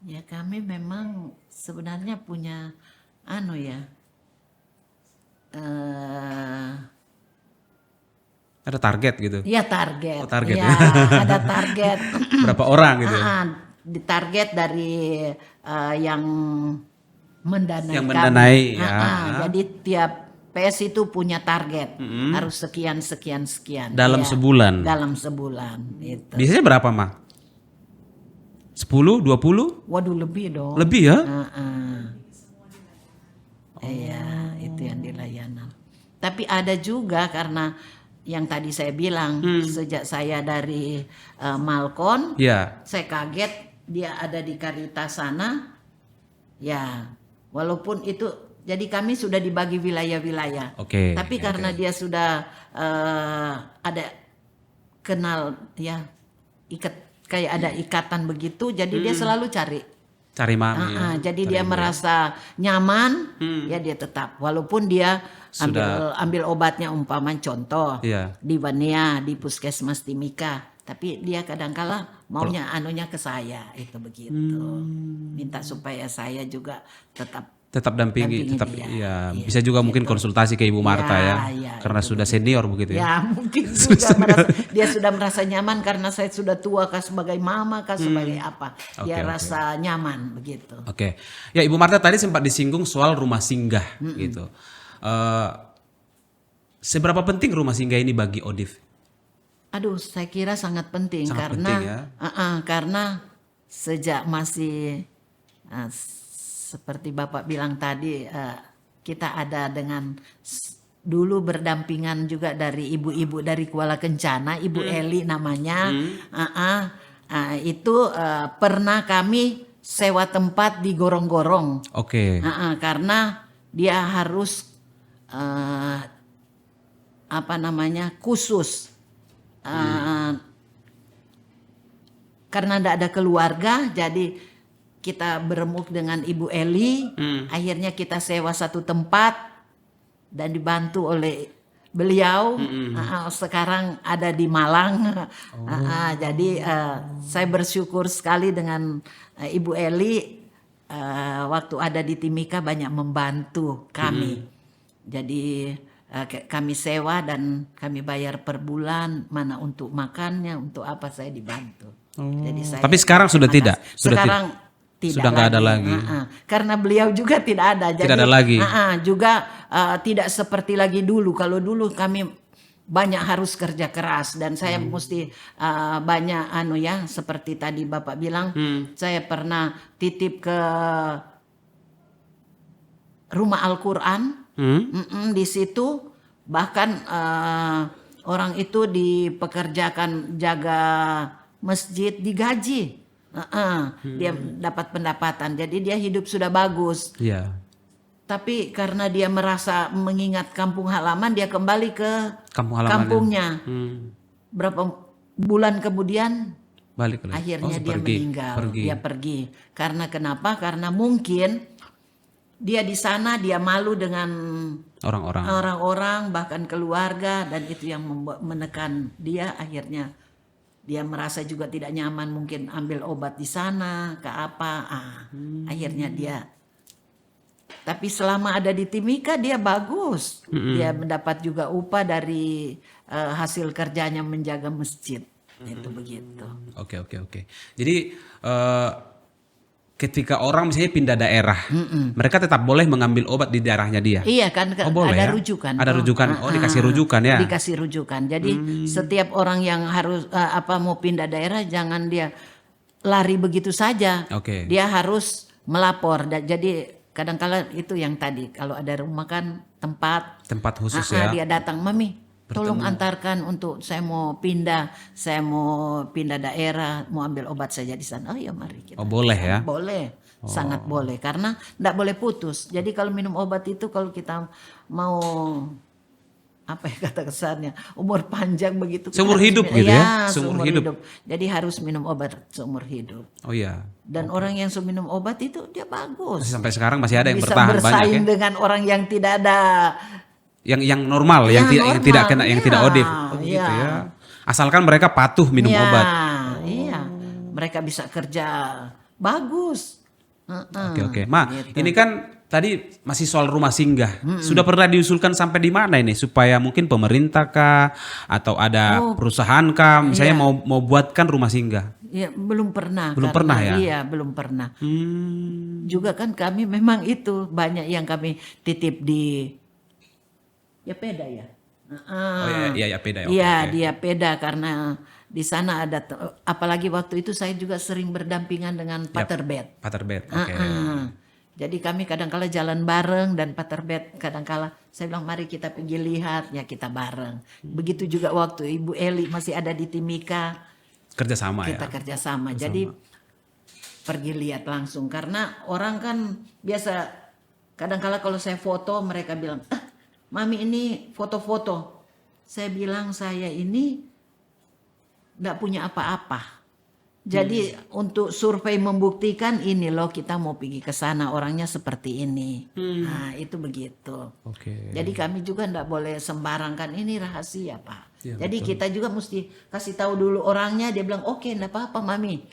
Ya kami memang sebenarnya punya Ada target gitu? ya target. Oh, target ya, ya. ada target. Berapa orang gitu? Di target dari yang mendanai Yang kami. mendanai, ya. Jadi tiap PS itu punya target, harus sekian. Dalam Ya, sebulan? Dalam sebulan. Itu. Biasanya berapa Mah? 10, 20? Waduh, lebih dong. Lebih ya? Iya, itu yang di layanan. Tapi ada juga karena yang tadi saya bilang, sejak saya dari Malkon, Ya. saya kaget dia ada di Karitas sana. Ya, walaupun itu, jadi kami sudah dibagi wilayah-wilayah. Oke. Tapi karena dia sudah ada kenal ya, kayak ada ikatan begitu, jadi dia selalu cari Cari mami ya. Jadi Cari dia ibu ya. merasa nyaman, ya dia tetap. Walaupun dia Sudah. ambil obatnya umpama contoh Iya. di Vania di Puskesmas Timika, tapi dia kadangkala maunya anunya ke saya itu begitu. Minta supaya saya juga Tetap dampingi, dampingi tetap dia. ya. Iya, Bisa juga mungkin gitu. konsultasi ke Ibu Marta ya. Ya, Karena itu sudah begitu. senior begitu ya. Ya mungkin juga dia sudah merasa nyaman karena saya sudah tua kah sebagai mama kah sebagai apa. Dia Oke. rasa nyaman begitu. Oke. Ya Ibu Marta tadi sempat disinggung soal rumah singgah gitu. Seberapa penting rumah singgah ini bagi Odif? Aduh, saya kira sangat penting Sangat karena penting ya. karena sejak masih seperti Bapak bilang tadi kita ada dengan dulu berdampingan juga dari ibu-ibu dari Kuala Kencana, Ibu Eli namanya. Itu pernah kami sewa tempat di gorong-gorong. Oke. Karena dia harus khusus. Karena tidak ada keluarga, jadi kita beremuk dengan Ibu Eli. Akhirnya kita sewa satu tempat dan dibantu oleh beliau. Sekarang ada di Malang. Jadi saya bersyukur sekali dengan Ibu Eli. Waktu ada di Timika banyak membantu kami. Jadi kami sewa dan kami bayar per bulan, mana untuk makannya, untuk apa saya dibantu. Jadi saya Tapi sekarang sudah tidak? Sekarang tidak sudah nggak ada lagi. Karena beliau juga tidak ada. Jadi, Tidak ada lagi. Juga tidak seperti lagi dulu. Kalau dulu kami banyak harus kerja keras dan saya mesti banyak seperti tadi Bapak bilang, saya pernah titip ke rumah Al-Qur'an. Di situ bahkan orang itu dipekerjakan jaga masjid, digaji. Dia dapat pendapatan, jadi dia hidup sudah bagus. Iya. Tapi karena dia merasa mengingat kampung halaman, dia kembali ke Kampung halamannya. kampungnya. Berapa bulan kemudian Balik lagi. akhirnya dia pergi. meninggal. Pergi. Dia pergi. Karena kenapa? Karena mungkin dia di sana dia malu dengan orang-orang bahkan keluarga, dan itu yang menekan dia. Akhirnya dia merasa juga tidak nyaman, mungkin ambil obat di sana ke apa. Akhirnya dia. Tapi selama ada di Timika dia bagus. Dia mendapat juga upah dari hasil kerjanya menjaga masjid. Itu begitu. Oke. Jadi ketika orang misalnya pindah daerah, mereka tetap boleh mengambil obat di daerahnya dia. Iya kan, boleh ada ya? rujukan. Ada rujukan. Dikasih rujukan ya. Dikasih rujukan. Jadi setiap orang yang harus mau pindah daerah, jangan dia lari begitu saja. Oke. Dia harus melapor. Jadi kadang-kala itu yang tadi, kalau ada rumah kan tempat khusus ya. dia datang, mami tolong antarkan untuk saya mau pindah daerah, mau ambil obat saja di sana. Oh ya mari kita. Boleh ya. Boleh, sangat boleh, karena tidak boleh putus. Jadi kalau minum obat itu, kalau kita mau apa ya kata kesannya, umur panjang begitu. Seumur hidup gitu ya? Seumur hidup. Jadi harus minum obat seumur hidup. Oh iya. Dan orang yang minum obat itu dia bagus. Sampai sekarang masih ada yang Bisa bertahan banyak ya. bersaing dengan orang yang tidak ada. Yang normal, yang tidak kena, yang tidak odif. Gitu ya. Asalkan mereka patuh minum obat. Iya. Mereka bisa kerja bagus. Oke. Ini kan tadi masih soal rumah singgah. Sudah pernah diusulkan sampai di mana ini, supaya mungkin pemerintah kah atau ada perusahaan kah misalnya mau buatkan rumah singgah? Ya, belum pernah. Belum pernah ya? Iya, belum pernah. Juga kan kami memang itu banyak yang kami titip di Yapeda ya. Peda ya. Iya, dia Peda, karena di sana ada apalagi waktu itu saya juga sering berdampingan dengan Paterbed. Paterbed. Oke. Jadi kami kadang-kala jalan bareng, dan Paterbed kadang-kala saya bilang mari kita pergi lihat, ya kita bareng. Begitu juga waktu Ibu Eli masih ada di Timika. Kerjasama kita kerjasama. Jadi pergi lihat langsung, karena orang kan biasa kadang-kala kalau saya foto mereka bilang, mami ini foto-foto. Saya bilang saya ini nggak punya apa-apa. Jadi untuk survei membuktikan ini loh kita mau pergi ke sana orangnya seperti ini. Nah itu begitu. Oke. Jadi kami juga enggak boleh sembarang kan ini rahasia Pak. Ya, Jadi kita juga mesti kasih tahu dulu orangnya. Dia bilang oke enggak apa-apa Mami.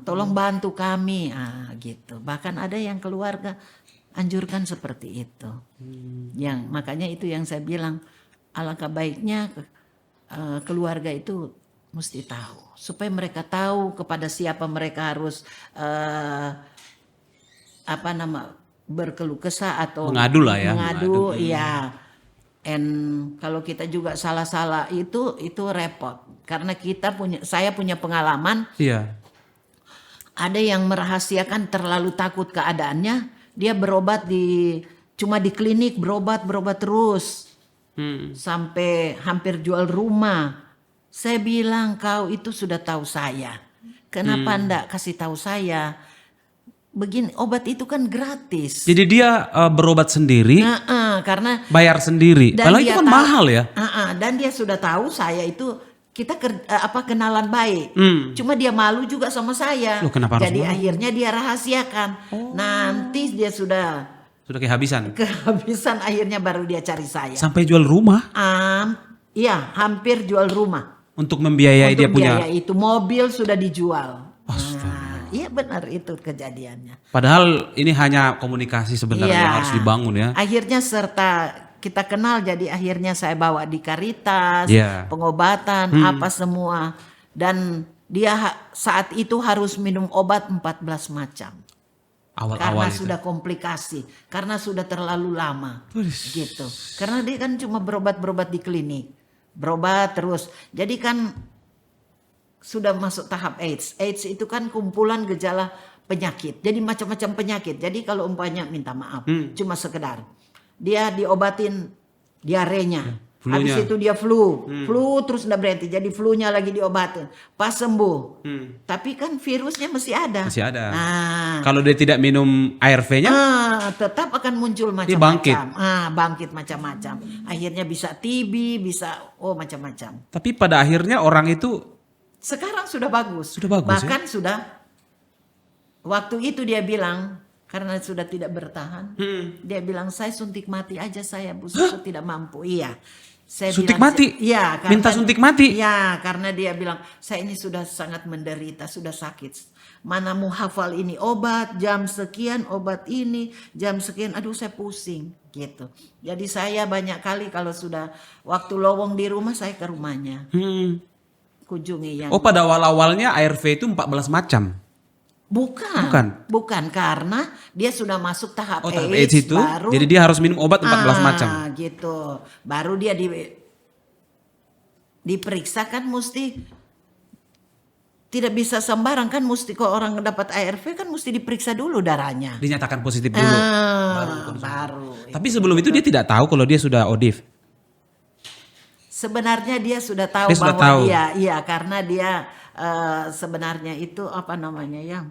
Tolong bantu kami. Gitu. Bahkan ada yang keluarga anjurkan seperti itu. Yang makanya itu yang saya bilang alangkah baiknya keluarga itu mesti tahu supaya mereka tahu kepada siapa mereka harus berkeluh kesah atau Mengadu lah ya, mengadu iya. Kalau kita juga salah-salah itu repot karena saya punya pengalaman. Iya. Ada yang merahasiakan terlalu takut keadaannya, dia berobat cuma di klinik berobat terus sampai hampir jual rumah. Saya bilang kau itu sudah tahu saya, kenapa ndak kasih tahu saya? Begini obat itu kan gratis. Jadi dia berobat sendiri, Karena bayar sendiri. dan Kalau dia itu kan mahal ya. Dan dia sudah tahu saya itu kita kenalan baik. Cuma dia malu juga sama saya. Loh, kenapa harus Jadi malu? akhirnya dia rahasiakan. Nanti dia sudah kehabisan. akhirnya baru dia cari saya. Sampai jual rumah Iya, hampir jual rumah. untuk membiayai dia Untuk punya. biaya itu mobil sudah dijual. Astaga. Iya benar itu kejadiannya. Padahal ini hanya komunikasi sebenarnya Iya. yang harus dibangun ya. Akhirnya serta kita kenal jadi akhirnya saya bawa di Caritas, Iya. pengobatan apa semua dan dia saat itu harus minum obat 14 macam. Awal-awal Karena itu. sudah komplikasi, karena sudah terlalu lama. Gitu. Karena dia kan cuma berobat di klinik. Berobat terus. Jadi kan sudah masuk tahap AIDS. AIDS itu kan kumpulan gejala penyakit. Jadi macam-macam penyakit. Jadi kalau umpamanya minta maaf, cuma sekedar dia diobatin diarenya. Flu-nya. Habis itu dia flu terus enggak berhenti. Jadi flu-nya lagi diobatin. Pas sembuh. Tapi kan virusnya masih ada. Masih ada. Nah, Kalau dia tidak minum ARV-nya, tetap akan muncul bangkit. macam-macam. Bangkit macam-macam. Akhirnya bisa TB, bisa macam-macam. tapi pada akhirnya orang itu Sekarang sudah bagus. Sudah bagus, Bahkan sudah waktu itu dia bilang karena sudah tidak bertahan, dia bilang saya suntik mati aja saya Bu, saya tidak mampu. Iya. Saya Suntik bilang, mati? Iya, Minta suntik mati? Iya, karena dia bilang saya ini sudah sangat menderita, sudah sakit. Mana mau hafal ini obat, jam sekian obat ini, jam sekian, aduh saya pusing gitu. Jadi saya banyak kali kalau sudah waktu lowong di rumah saya ke rumahnya. Kunjungi yang pada awal-awalnya ARV itu 14 macam. Bukan karena dia sudah masuk tahap Tahap AIDS, AIDS itu, baru jadi dia harus minum obat 14 macam. gitu. Baru dia diperiksa kan mesti tidak bisa sembarang kan mesti kalau orang dapat ARV kan mesti diperiksa dulu darahnya. Dinyatakan positif dulu. Baru. Tapi sebelum itu dia tidak tahu kalau dia sudah ODIF. Sebenarnya dia sudah tahu Dia sudah bahwa tahu. iya karena dia sebenarnya itu apa namanya ya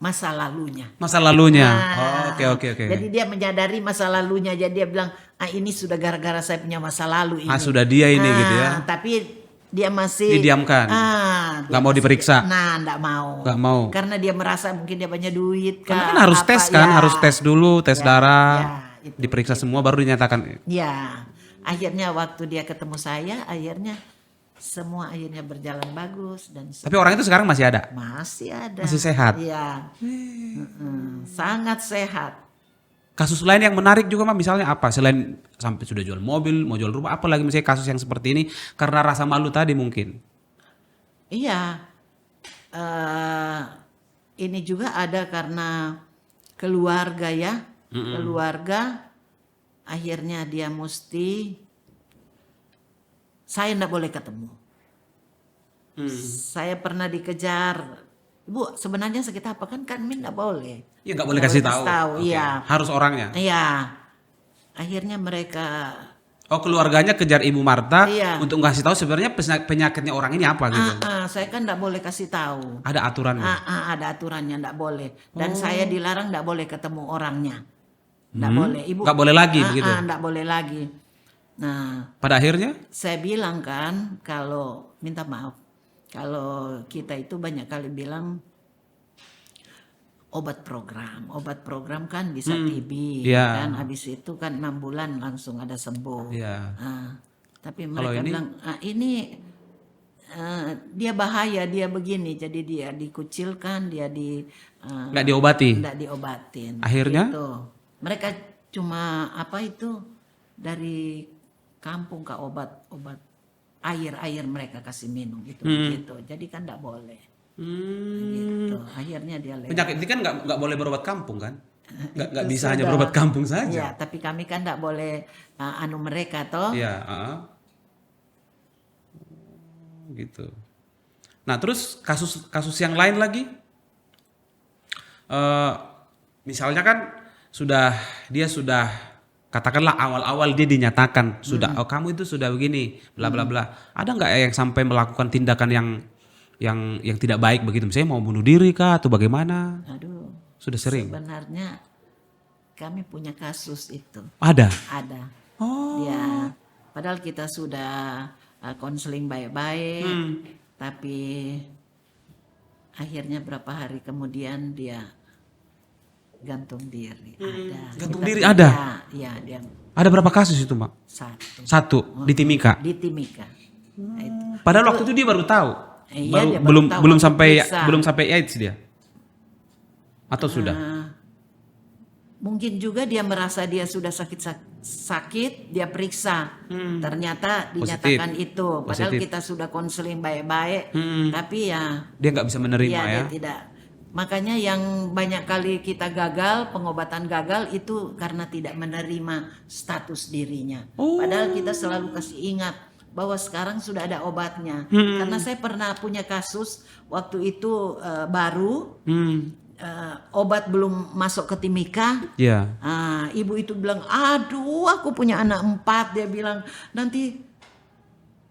masa lalunya. Masa lalunya. Nah, Oke. Jadi dia menyadari masa lalunya. Jadi dia bilang, ini sudah gara-gara saya punya masa lalu ini. Sudah dia ini gitu ya. Tapi dia masih Didiamkan. dia Nggak mau masih- diperiksa. Nggak mau. Nggak mau. Karena dia merasa mungkin dia banyak duit. Karena kah, kan harus apa, tes kan, ya. harus tes dulu, tes darah, itu. diperiksa semua baru dinyatakan. Ya, akhirnya waktu dia ketemu saya, akhirnya semua akhirnya berjalan bagus dan Tapi orang itu sekarang masih ada. masih ada. Masih sehat? Iya. Sangat sehat. Kasus lain yang menarik juga Mak, misalnya apa? Selain sampai sudah jual mobil, mau jual rumah, apa lagi misalnya kasus yang seperti ini karena rasa malu tadi mungkin. Iya. Ini juga ada karena keluarga ya. Keluarga akhirnya dia mesti saya enggak boleh ketemu. Saya pernah dikejar. Ibu sebenarnya sakit apa kan kami enggak boleh. Ya nggak boleh kasih tahu. Oke. Iya. Harus orangnya. Iya. Akhirnya mereka Keluarganya kejar Ibu Marta Iya. untuk ngasih tahu sebenarnya penyakitnya orang ini apa gitu. saya kan enggak boleh kasih tahu. Ada aturannya. Ada aturannya enggak boleh. Dan saya dilarang enggak boleh ketemu orangnya. Enggak boleh. Ibu Nggak boleh lagi begitu. enggak boleh lagi. Nah, Pada akhirnya? saya bilang kan kalau minta maaf, kalau kita itu banyak kali bilang obat program kan bisa TB Iya. kan, habis itu kan 6 bulan langsung ada sembuh. Iya. Nah, tapi Kalau mereka ini? bilang ini dia bahaya, dia begini, jadi dia dikucilkan, dia Nggak diobati. nggak diobatin. Akhirnya? Gitu. Mereka cuma apa itu dari kampung ke obat air mereka kasih minum gitu gitu. Jadi kan nggak boleh. Gitu. Akhirnya dia lewat. Penyakit ini kan nggak boleh berobat kampung kan? Nggak Itu bisa hanya sudah. berobat kampung Iya, saja. tapi kami kan nggak boleh mereka toh. Iya. Gitu. Nah terus kasus yang lain lagi, misalnya kan dia sudah katakanlah awal-awal dia dinyatakan sudah oh kamu itu sudah begini bla bla bla. Ada nggak yang sampai melakukan tindakan yang tidak baik begitu? Misalnya mau bunuh diri kah atau bagaimana? Aduh. Sudah sering. Sebenarnya kami punya kasus itu. Ada. Oh. Ya, padahal kita sudah konseling baik-baik, tapi akhirnya berapa hari kemudian dia gantung diri. Ada. Gantung Kita diri punya- ada? Ya, dia Ada berapa kasus itu, Mak? satu Di Timika. di Timika. Nah, itu. Padahal waktu itu dia baru tahu. Iya, dia baru belum tahu belum waktu sampai periksa. AIDS dia. Atau sudah? Mungkin juga dia merasa dia sudah sakit, dia periksa, ternyata dinyatakan itu. Padahal Positif. kita sudah konseling baik-baik, tapi ya, Dia nggak bisa menerima ya. dia tidak. Makanya yang banyak kali kita gagal, pengobatan gagal itu karena tidak menerima status dirinya. Padahal kita selalu kasih ingat bahwa sekarang sudah ada obatnya. Karena saya pernah punya kasus waktu itu baru. Obat belum masuk ke Timika. Iya. Ibu itu bilang, aduh aku punya anak 4. Dia bilang, nanti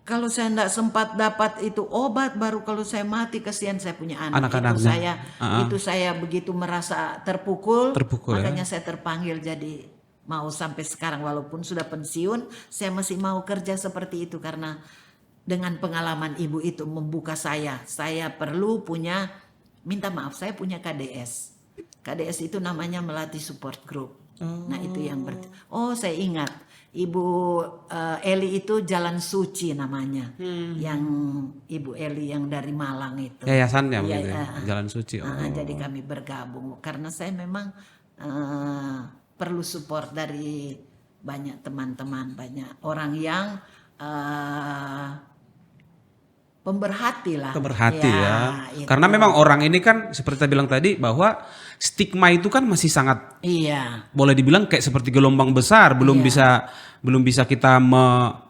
kalau saya tidak sempat dapat itu obat, baru kalau saya mati kasihan saya punya anak. Anak-anaknya. Itu saya begitu merasa terpukul. Terpukul, makanya saya terpanggil jadi mau sampai sekarang walaupun sudah pensiun, saya masih mau kerja seperti itu karena dengan pengalaman ibu itu membuka saya perlu punya. Minta maaf, saya punya KDS. KDS itu namanya melatih support group. Nah itu yang saya ingat. Ibu Eli itu Jalan Suci namanya. Yang Ibu Eli yang dari Malang itu. Yayasannya Iya, begitu ya. Jalan Suci. Jadi kami bergabung. Karena saya memang perlu support dari banyak teman-teman. Banyak orang yang pemerhati lah. Pemerhati ya. Itu. Karena memang orang ini kan seperti saya bilang tadi bahwa stigma itu kan masih sangat boleh dibilang kayak seperti gelombang besar, belum bisa kita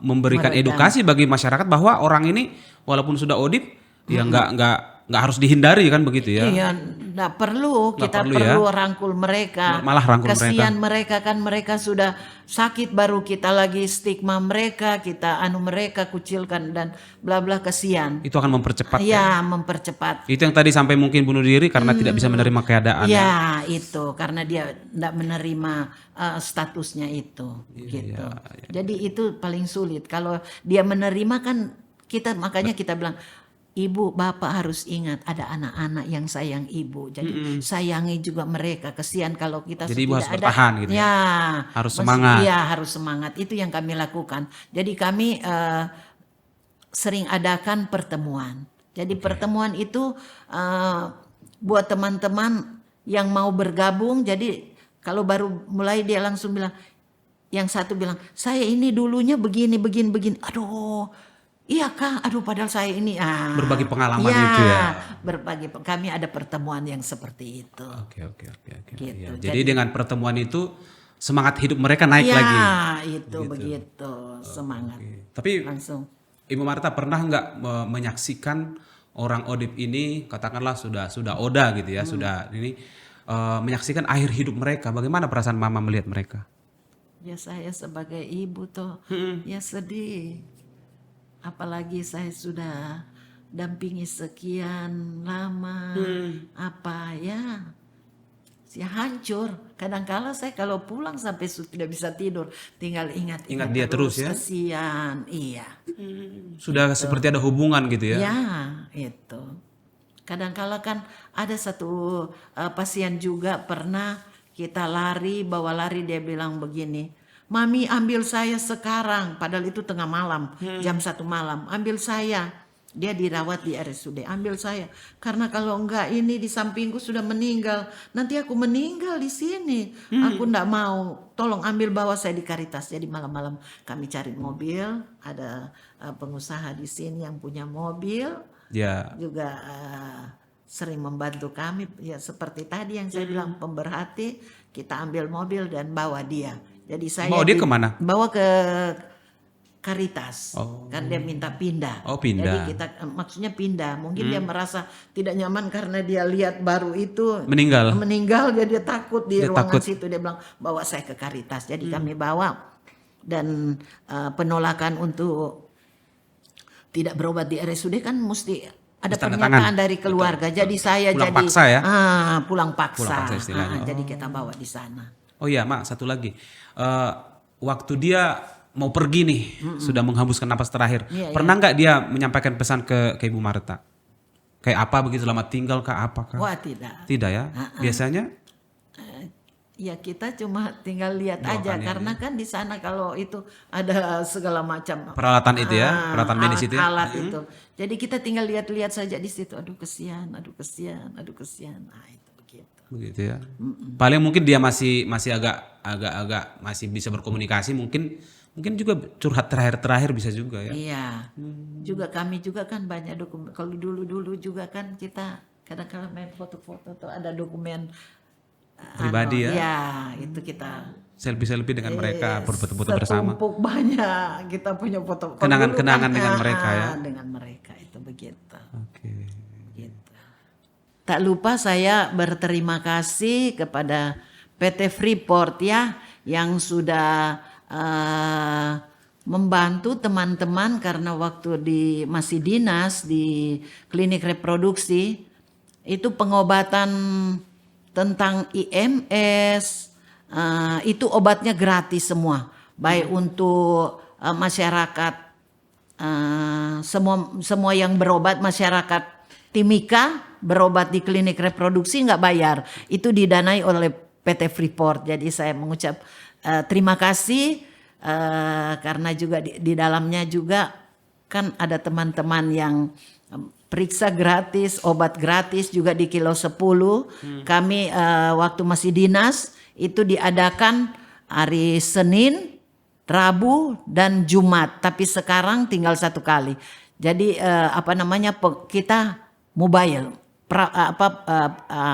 memberikan edukasi bagi masyarakat bahwa orang ini walaupun sudah ODIP ya nggak harus dihindari kan begitu ya. Iya, nggak perlu. Kita perlu rangkul mereka. Malah rangkul kasihan mereka kan mereka sudah sakit baru kita lagi stigma mereka, kita mereka kucilkan dan bla bla kasihan. Itu akan mempercepat. Iya, mempercepat. Itu yang tadi sampai mungkin bunuh diri karena tidak bisa menerima keadaan. Iya, itu karena dia tidak menerima statusnya itu. Gitu. Jadi itu paling sulit. Kalau dia menerima kan makanya kita bilang. Ibu, bapak harus ingat ada anak-anak yang sayang ibu. Jadi sayangi juga mereka. Kesian kalau kita jadi ibu harus ada. bertahan gitu. Ya, harus semangat. Iya, harus semangat. Itu yang kami lakukan. Jadi kami sering adakan pertemuan. Jadi pertemuan itu buat teman-teman yang mau bergabung. Jadi kalau baru mulai dia langsung bilang, yang satu bilang, saya ini dulunya begini. Aduh. Iya kak, aduh padahal saya ini berbagi pengalaman itu ya. Kami ada pertemuan yang seperti itu. Oke. Gitu. Ya. Jadi dengan pertemuan itu semangat hidup mereka naik lagi. Ya itu begitu semangat. Tapi langsung. Ibu Marta pernah nggak menyaksikan orang ODIP ini katakanlah sudah ODA gitu ya, sudah ini menyaksikan akhir hidup mereka. Bagaimana perasaan mama melihat mereka? Ya saya sebagai ibu tuh ya sedih. Apalagi saya sudah dampingi sekian lama, saya hancur. Kadang-kala saya kalau pulang sampai tidak bisa tidur, tinggal ingat Dia terus ya? Kesian, iya. Sudah seperti ada hubungan gitu ya? Ya, itu. Kadang-kala kan ada satu pasien juga pernah kita bawa lari, dia bilang begini, "Mami ambil saya sekarang," padahal itu tengah malam, jam 1 malam, "ambil saya." Dia dirawat di RSUD, "ambil saya. Karena kalau enggak ini di sampingku sudah meninggal. Nanti aku meninggal di sini. Aku enggak mau. Tolong ambil bawa saya di Caritas." Jadi malam-malam kami cari mobil. Ada pengusaha di sini yang punya mobil. Ya. Juga sering membantu kami. Ya seperti tadi yang saya bilang, pemberhati. Kita ambil mobil dan bawa dia. Jadi saya bawa dia kemana? Bawa ke Caritas, kan dia minta pindah. Pindah. Jadi kita maksudnya pindah. Mungkin dia merasa tidak nyaman karena dia lihat baru itu meninggal, jadi dia takut di ruangan situ. Dia bilang bawa saya ke Caritas. Jadi kami bawa, dan penolakan untuk tidak berobat di RSUD kan mesti ada pernyataan dari keluarga. Betul. Jadi saya pulang paksa ya? Pulang paksa istilahnya. Jadi kita bawa di sana. Oh iya, Mak, satu lagi. Waktu dia mau pergi nih, sudah menghembuskan napas terakhir. Pernah nggak dia menyampaikan pesan ke Ibu Marta? Kayak apa begitu, selamat tinggal kah, apakah? Wah, tidak. Tidak ya? Biasanya? Ya kita cuma tinggal lihat aja, karena kan di sana kalau itu ada segala macam peralatan itu ya, peralatan medis itu ya? Alat itu. Jadi kita tinggal lihat-lihat saja di situ. Aduh kesian. Nah itu begitu ya. Paling mungkin dia masih agak masih bisa berkomunikasi, mungkin juga curhat terakhir bisa juga ya. Iya. Juga kami juga kan banyak dokumen. Kalau dulu juga kan kita kadang-kadang main foto-foto tuh ada dokumen pribadi ya. Ya, itu kita selfie dengan mereka, berfoto-foto bersama. Setumpuk banyak kita punya foto. Kenangan-kenangan dengan mereka ya. Dengan mereka itu begitu. Oke. Gitu. Tak lupa saya berterima kasih kepada PT Freeport ya, yang sudah membantu teman-teman, karena waktu masih dinas di klinik reproduksi itu pengobatan tentang IMS, itu obatnya gratis semua, baik untuk masyarakat, semua yang berobat, masyarakat Timika berobat di klinik reproduksi nggak bayar, itu didanai oleh PT Freeport. Jadi saya mengucap terima kasih, karena juga di dalamnya juga kan ada teman-teman yang periksa gratis, obat gratis juga di Kilo 10. Kami waktu masih dinas itu diadakan hari Senin, Rabu dan Jumat, tapi sekarang tinggal 1 kali. Jadi kita mobile,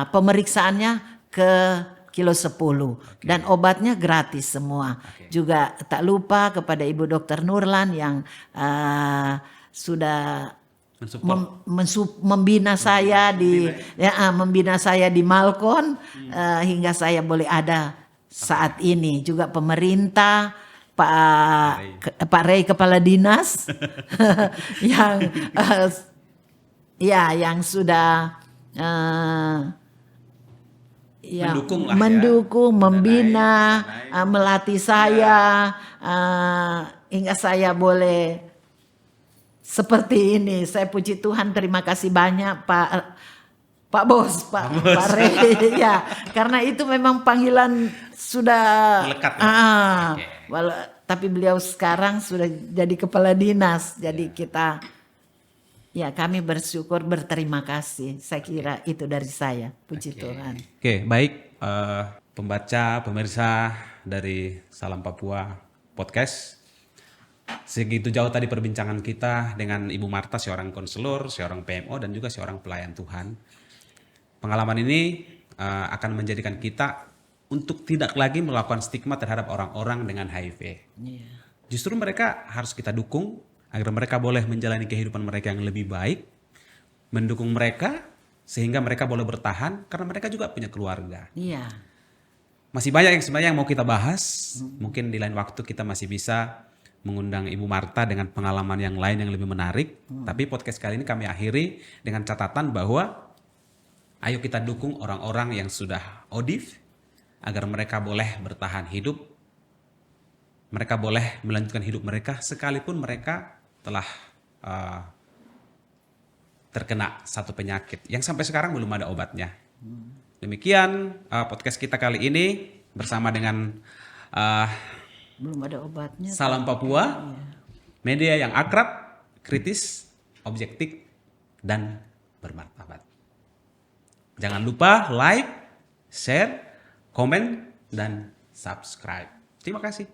pemeriksaannya ke Kilo 10 dan obatnya gratis semua. Juga tak lupa kepada Ibu Dr. Nurlan yang sudah membina saya di Malkon, hingga saya boleh ada saat ini. Juga pemerintah, Pak Rey Kepala Dinas yang sudah mendukung, membina, melatih saya, hingga saya boleh seperti ini. Saya puji Tuhan, terima kasih banyak Pak Bos, Pak Rey, ya, karena itu memang panggilan sudah melekat. Tapi beliau sekarang sudah jadi kepala dinas, jadi kita. Ya, kami bersyukur, berterima kasih. Saya kira itu dari saya. Puji Tuhan. Oke, baik. Pembaca, pemirsa dari Salam Papua Podcast. Segitu jauh tadi perbincangan kita dengan Ibu Marta, seorang konselor, seorang PMO, dan juga seorang pelayan Tuhan. Pengalaman ini akan menjadikan kita untuk tidak lagi melakukan stigma terhadap orang-orang dengan HIV. Yeah. Justru mereka harus kita dukung, agar mereka boleh menjalani kehidupan mereka yang lebih baik, mendukung mereka sehingga mereka boleh bertahan karena mereka juga punya keluarga. Iya. Masih banyak yang sebenarnya yang mau kita bahas. Mungkin di lain waktu kita masih bisa mengundang Ibu Marta dengan pengalaman yang lain yang lebih menarik. Tapi podcast kali ini kami akhiri dengan catatan bahwa Ayo kita dukung orang-orang yang sudah ODIF agar mereka boleh bertahan hidup. Mereka boleh melanjutkan hidup mereka sekalipun mereka telah terkena satu penyakit yang sampai sekarang belum ada obatnya. Demikian podcast kita kali ini bersama dengan Belum ada obatnya. Salam Papua, media yang akrab, kritis, objektif, dan bermartabat. Jangan lupa like, share, komen, dan subscribe. Terima kasih.